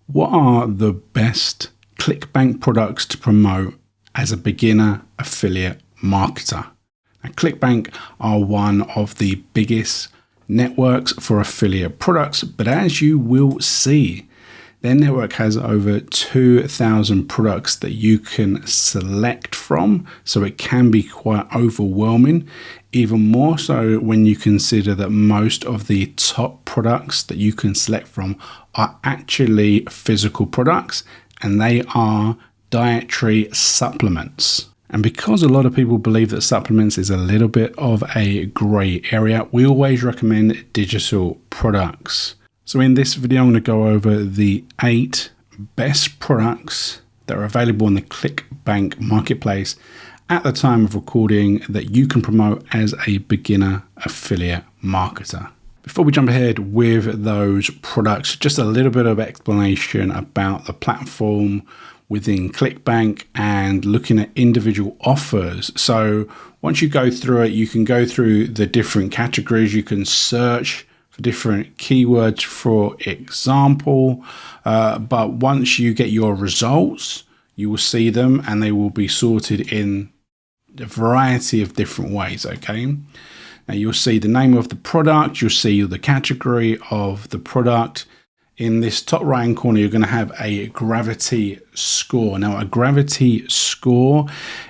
What are the best Clickbank products to promote as a beginner affiliate marketer? Now, Clickbank are one of the biggest networks for affiliate products, but as you will see, their network has over 2,000 products that you can select from, so it can be quite overwhelming, even more so when you consider that most of the top products that you can select from are actually physical products, and they are dietary supplements. And because a lot of people believe that supplements is a little bit of a grey area, we always recommend digital products. So in this video, I'm going to go over the 8 best products that are available on the Clickbank marketplace at the time of recording that you can promote as a beginner affiliate marketer. Before we jump ahead with those products, just a little bit of explanation about the platform within Clickbank and looking at individual offers. So once you go through it, you can go through the different categories. You can search for different keywords, for example, but once you get your results, you will see them and they will be sorted in a variety of different ways. Okay, now you'll see the name of the product, you'll see the category of the product. In this top right hand corner, you're going to have a gravity score. Now, a gravity score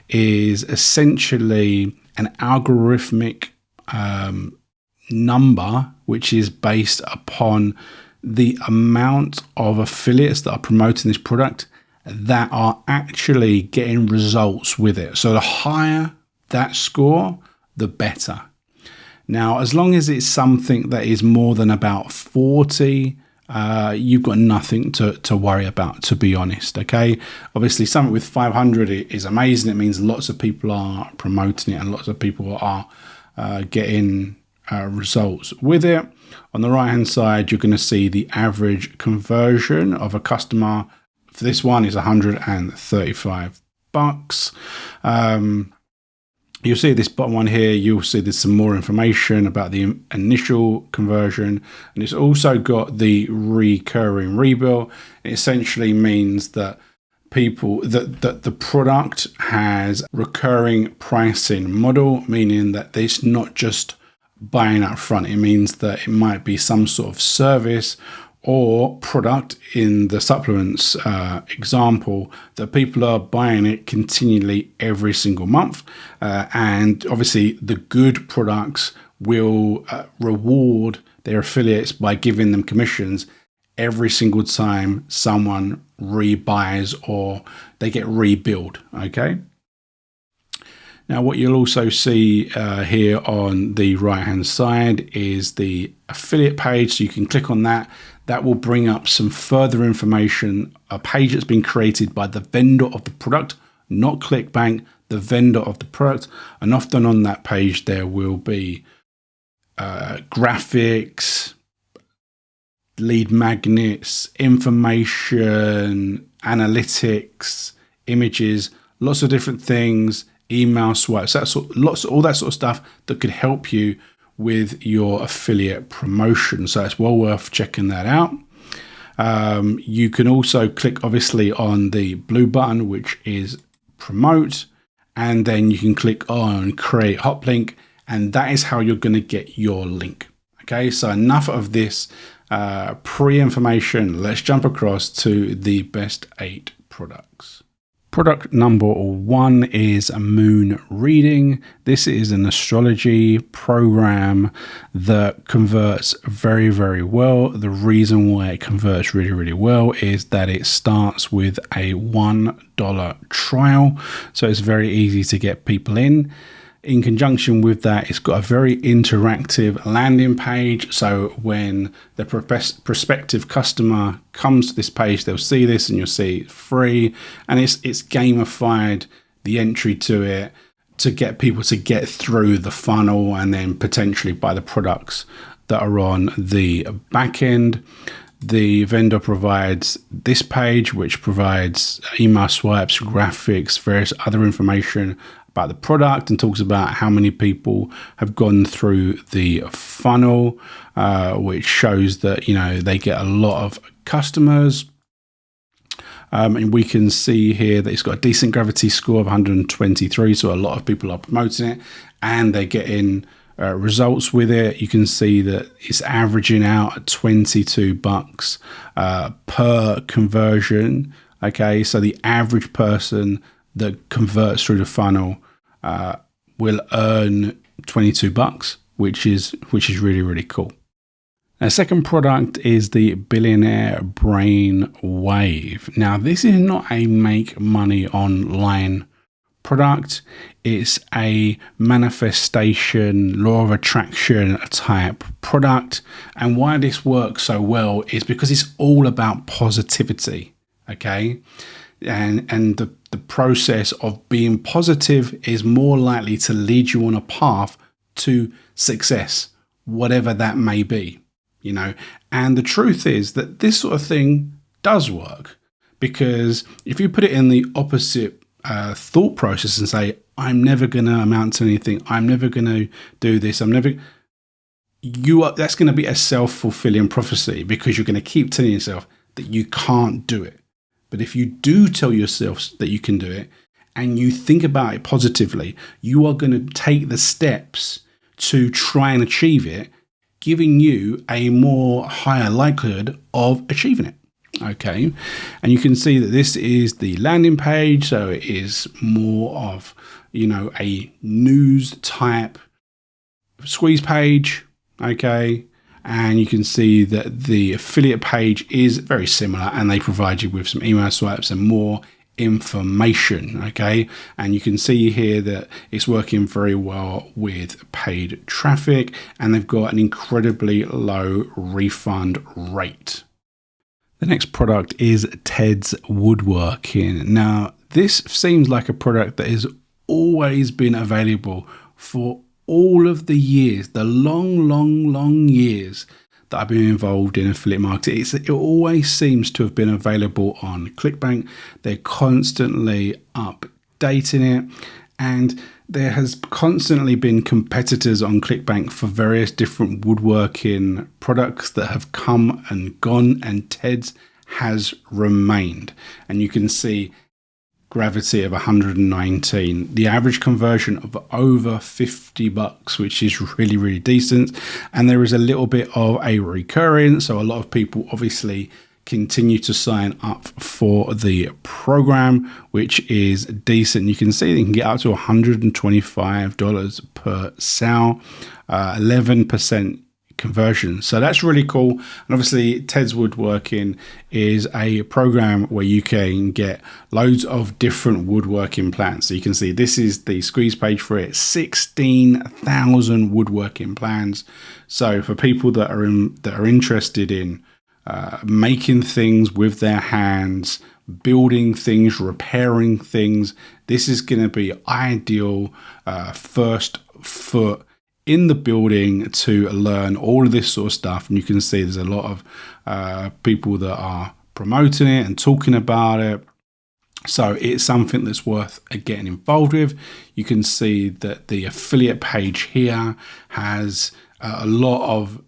is essentially an algorithmic number which is based upon the amount of affiliates that are promoting this product that are actually getting results with it. So the higher that score, the better. Now, as long as it's something that is more than about 40, you've got nothing to worry about, to be honest. Okay, obviously something with 500 is amazing. It means lots of people are promoting it and lots of people are getting results with it. On the right hand side, you're going to see the average conversion of a customer. For this one is $135. You'll see this bottom one here. You'll see there's some more information about the initial conversion, and it's also got the recurring rebill. It essentially means that the product has recurring pricing model, meaning that it's not just buying up front. It means that it might be some sort of service or product in the supplements example that people are buying it continually every single month. And obviously the good products will reward their affiliates by giving them commissions every single time someone rebuys or they get rebilled. Okay. Now, what you'll also see here on the right hand side is the affiliate page. So you can click on that. That will bring up some further information, a page that's been created by the vendor of the product, not Clickbank, the vendor of the product. And often on that page, there will be graphics, lead magnets, information, analytics, images, lots of different things, email swipes, all that sort of stuff that could help you with your affiliate promotion. So it's well worth checking that out. You can also click obviously on the blue button, which is promote, and then you can click on create hot link, and that is how you're going to get your link. Okay, so enough of this pre-information. Let's jump across to the best 8 products. Product number 1 is Moon Reading. This is an astrology program that converts very, very well. The reason why it converts really, really well is that it starts with a $1 trial. So it's very easy to get people in. In conjunction with that, it's got a very interactive landing page. So when the prospective customer comes to this page, they'll see this and you'll see it's free. And it's gamified the entry to it to get people to get through the funnel and then potentially buy the products that are on the back end. The vendor provides this page, which provides email swipes, graphics, various other information about the product, and talks about how many people have gone through the funnel, which shows that, you know, they get a lot of customers. And we can see here that it's got a decent gravity score of 123. So a lot of people are promoting it and they're getting results with it. You can see that it's averaging out at $22 per conversion. Okay, so the average person that converts through the funnel will earn $22, which is really, really cool. Our second product is the Billionaire Brain Wave. Now, this is not a make money online product. It's a manifestation, law of attraction type product. And why this works so well is because it's all about positivity. Okay. And the process of being positive is more likely to lead you on a path to success, whatever that may be. And the truth is that this sort of thing does work, because if you put it in the opposite thought process and say, I'm never going to amount to anything, I'm never going to do this, that's going to be a self-fulfilling prophecy, because you're going to keep telling yourself that you can't do it. But if you do tell yourself that you can do it and you think about it positively, you are going to take the steps to try and achieve it, giving you a more higher likelihood of achieving it. Okay. And you can see that this is the landing page. So it is more of, a news type squeeze page. Okay. And you can see that the affiliate page is very similar, and they provide you with some email swipes and more information. Okay. And you can see here that it's working very well with paid traffic, and they've got an incredibly low refund rate. The next product is Ted's Woodworking. Now, this seems like a product that has always been available for all of the years, the long years that I've been involved in affiliate marketing. It always seems to have been available on Clickbank. They're constantly updating it, and there has constantly been competitors on Clickbank for various different woodworking products that have come and gone, and Ted's has remained. And you can see gravity of 119, the average conversion of over $50, which is really, really decent. And there is a little bit of a recurring, so a lot of people obviously continue to sign up for the program, which is decent. You can see they can get up to $125 per sale, 11% conversion. So that's really cool. And obviously Ted's Woodworking is a program where you can get loads of different woodworking plans. So you can see this is the squeeze page for it, 16,000 woodworking plans. So for people that are interested in making things with their hands, building things, repairing things, this is going to be ideal first foot in the building to learn all of this sort of stuff. And you can see there's a lot of people that are promoting it and talking about it. So it's something that's worth getting involved with. You can see that the affiliate page here has a lot of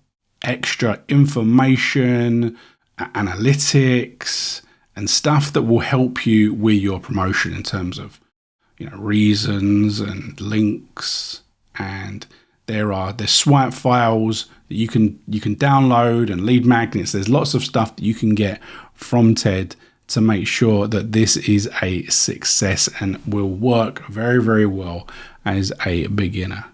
extra information, analytics, and stuff that will help you with your promotion in terms of, reasons and links. And there's swipe files that you can download, and lead magnets. There's lots of stuff that you can get from Ted to make sure that this is a success and will work very, very well as a beginner.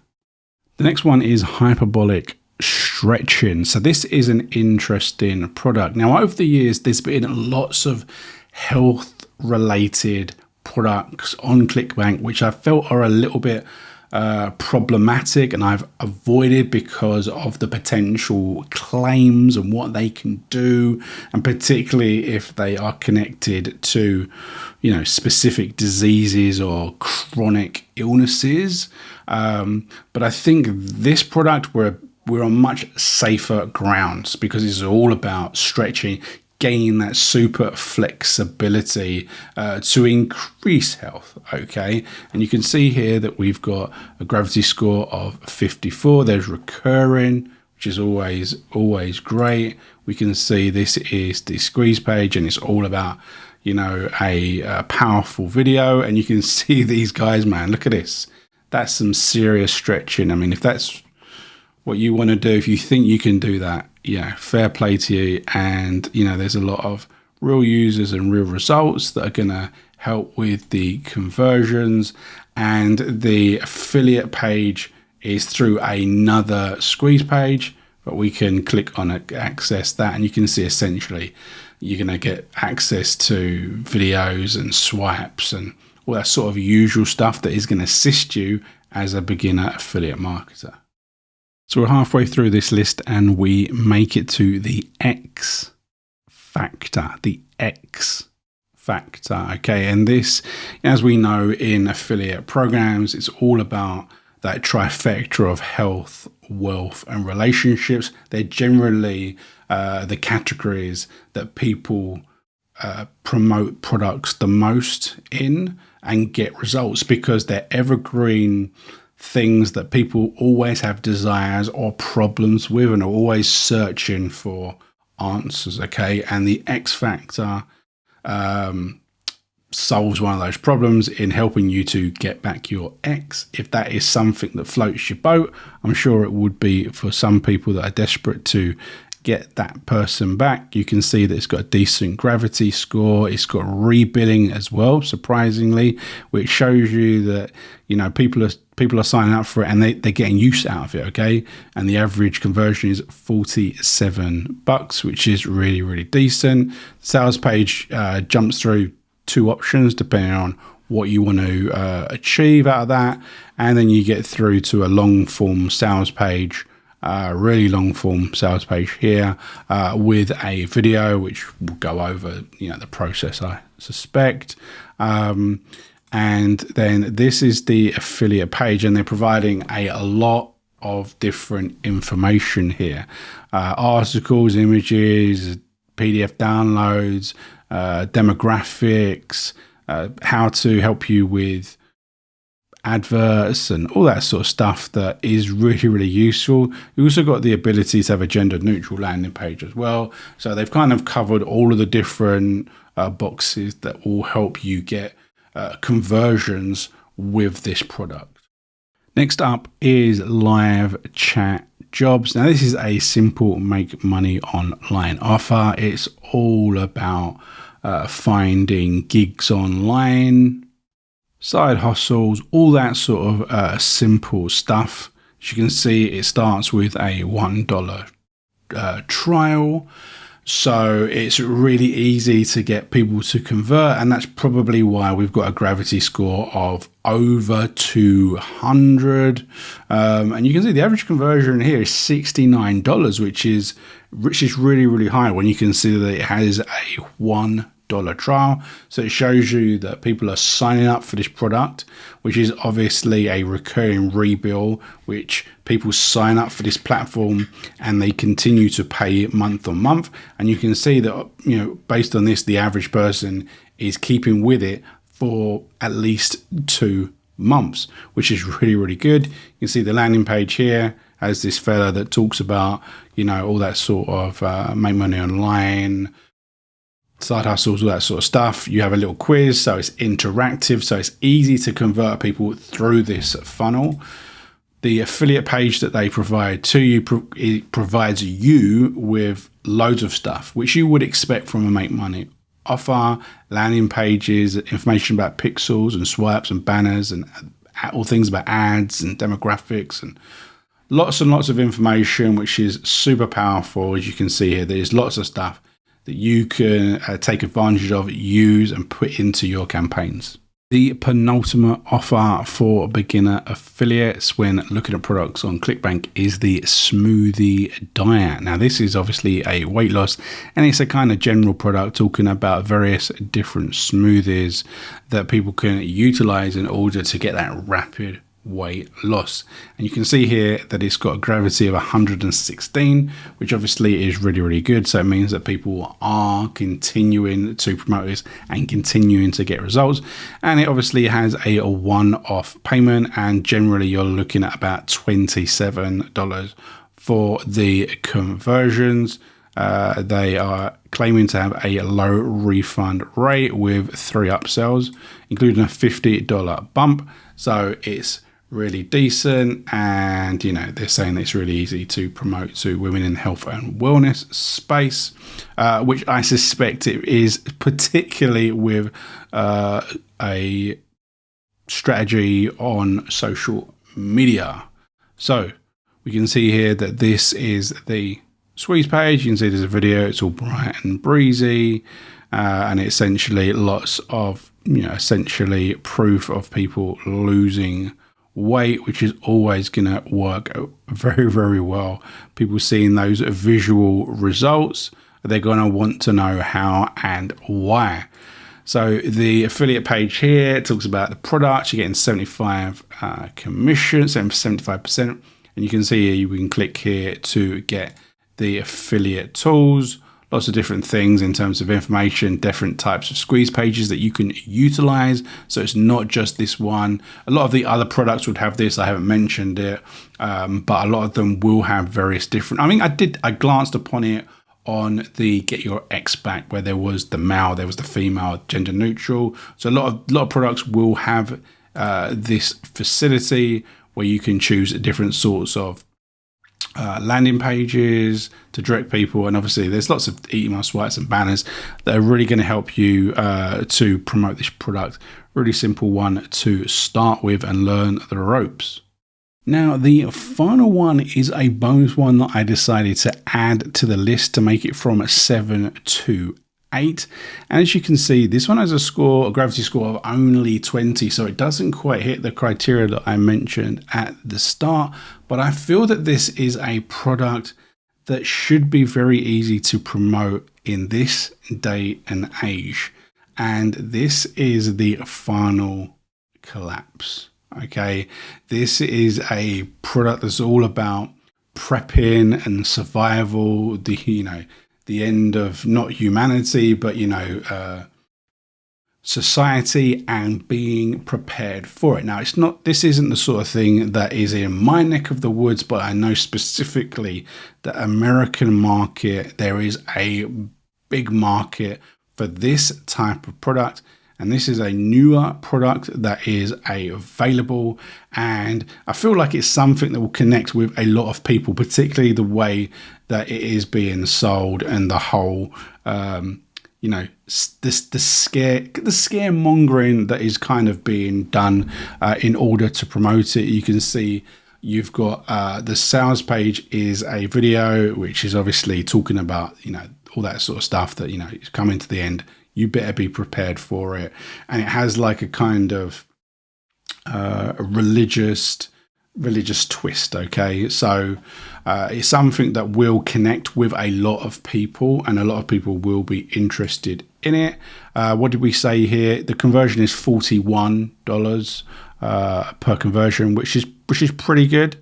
The next one is hyperbolic stretching. So this is an interesting product. Now, over the years, there's been lots of health related products on Clickbank, which I felt are a little bit problematic, and I've avoided because of the potential claims and what they can do, and particularly if they are connected to, specific diseases or chronic illnesses. But I think this product we're on much safer grounds, because it's all about stretching, gaining that super flexibility to increase health. Okay, and you can see here that we've got a gravity score of 54. There's recurring, which is always great. we can see this is the squeeze page, and it's all about, a powerful video. And you can see these guys, man, look at this. That's some serious stretching. I mean, if that's what you want to do, if you think you can do that, fair play to you. And, there's a lot of real users and real results that are going to help with the conversions. And the affiliate page is through another squeeze page, but we can click on it, access that, and you can see essentially you're going to get access to videos and swipes and all that sort of usual stuff that is going to assist you as a beginner affiliate marketer. So we're halfway through this list and we make it to the X factor, okay? And this, as we know in affiliate programs, it's all about that trifecta of health, wealth, and relationships. They're generally the categories that people promote products the most in and get results, because they're evergreen things that people always have desires or problems with and are always searching for answers, okay? And the X Factor solves one of those problems in helping you to get back your X. If that is something that floats your boat, I'm sure it would be for some people that are desperate to get that person back. You can see that it's got a decent gravity score. It's got rebilling as well, surprisingly, which shows you that people are signing up for it and they're getting use out of it, okay? And the average conversion is $47, which is really, really decent. The sales page jumps through 2 options depending on what you want to achieve out of that, and then you get through to a long form sales page, really long form sales page here with a video which will go over the process, I suspect. And then this is the affiliate page, and they're providing a lot of different information here, articles, images, PDF downloads, demographics, how to help you with adverts and all that sort of stuff that is really, really useful. You also got the ability to have a gender neutral landing page as well. So they've kind of covered all of the different boxes that will help you get conversions with this product. Next up is live chat jobs. Now this is a simple make money online offer. It's all about finding gigs online, side hustles, all that sort of simple stuff. As you can see, it starts with a $1 trial. So it's really easy to get people to convert, and that's probably why we've got a gravity score of over 200. And you can see the average conversion here is $69, which is really, really high when you consider that it has a $1 trial. So it shows you that people are signing up for this product, which is obviously a recurring rebill, which people sign up for this platform and they continue to pay month on month. And you can see that, based on this, the average person is keeping with it for at least 2 months, which is really, really good. You can see the landing page here has this fella that talks about, all that sort of make money online, side hustles, all that sort of stuff. You have a little quiz, so it's interactive, so it's easy to convert people through this funnel. The affiliate page that they provide to you, it provides you with loads of stuff, which you would expect from a make money offer. Landing pages, information about pixels and swipes and banners and all things about ads and demographics and lots of information, which is super powerful. As you can see here, there's lots of stuff that you can take advantage of, use, and put into your campaigns. The penultimate offer for beginner affiliates when looking at products on Clickbank is the smoothie diet. Now, this is obviously a weight loss, and it's a kind of general product talking about various different smoothies that people can utilize in order to get that rapid weight loss. And you can see here that it's got a gravity of 116, which obviously is really, really good. So it means that people are continuing to promote this and continuing to get results. And it obviously has a one-off payment, and generally you're looking at about $27 for the conversions. They are claiming to have a low refund rate with 3 upsells, including a $50 bump. So it's really decent, and they're saying that it's really easy to promote to women in the health and wellness space, which I suspect it is, particularly with a strategy on social media. So we can see here that this is the squeeze page. You can see there's a video. It's all bright and breezy, and essentially lots of essentially proof of people losing weight, which is always going to work very, very well. People seeing those visual results, they're going to want to know how and why. So the affiliate page here talks about the products. You're getting 75 commission, 75%. And you can see here, you can click here to get the affiliate tools, lots of different things in terms of information, different types of squeeze pages that you can utilize. So it's not just this one. A lot of the other products would have this. I haven't mentioned it, but a lot of them will have various different. I glanced upon it on the Get Your Ex Back, where there was the male, there was the female, gender neutral. So a lot of products will have this facility where you can choose different sorts of landing pages to direct people, and obviously there's lots of email swipes and banners that are really going to help you to promote this product. Really simple one to start with and learn the ropes. Now the final one is a bonus one that I decided to add to the list to make it from 7 to 8. And as you can see, this one has a gravity score of only 20, so it doesn't quite hit the criteria that I mentioned at the start. But I feel that this is a product that should be very easy to promote in this day and age. And this is the Final Collapse. Okay, this is a product that's all about prepping and survival, the end of not humanity, but society, and being prepared for it. Now, this isn't the sort of thing that is in my neck of the woods, but I know specifically the American market, there is a big market for this type of product. And this is a newer product that is available, and I feel like it's something that will connect with a lot of people, particularly the way that it is being sold and the whole, the scaremongering that is kind of being done in order to promote it. You can see you've got the sales page is a video, which is obviously talking about all that sort of stuff that it's coming to the end. You better be prepared for it. And it has like a kind of a religious twist. Okay, so it's something that will connect with a lot of people, and a lot of people will be interested in it. What did we say here? The conversion is $41 per conversion, which is pretty good.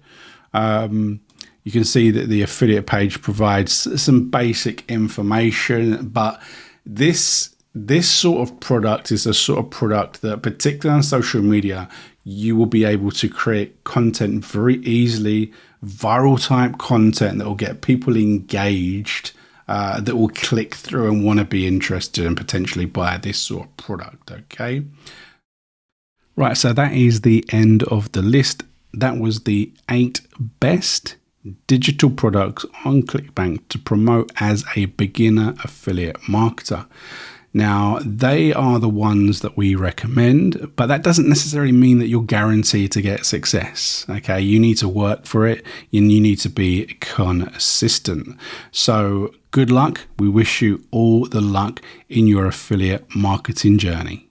You can see that the affiliate page provides some basic information, but this sort of product is a sort of product that, particularly on social media, you will be able to create content very easily, viral type content that will get people engaged, that will click through and want to be interested and potentially buy this sort of product. Okay. Right. So that is the end of the list. That was the 8 best digital products on Clickbank to promote as a beginner affiliate marketer. Now, they are the ones that we recommend, but that doesn't necessarily mean that you're guaranteed to get success. Okay, you need to work for it and you need to be consistent. So good luck. We wish you all the luck in your affiliate marketing journey.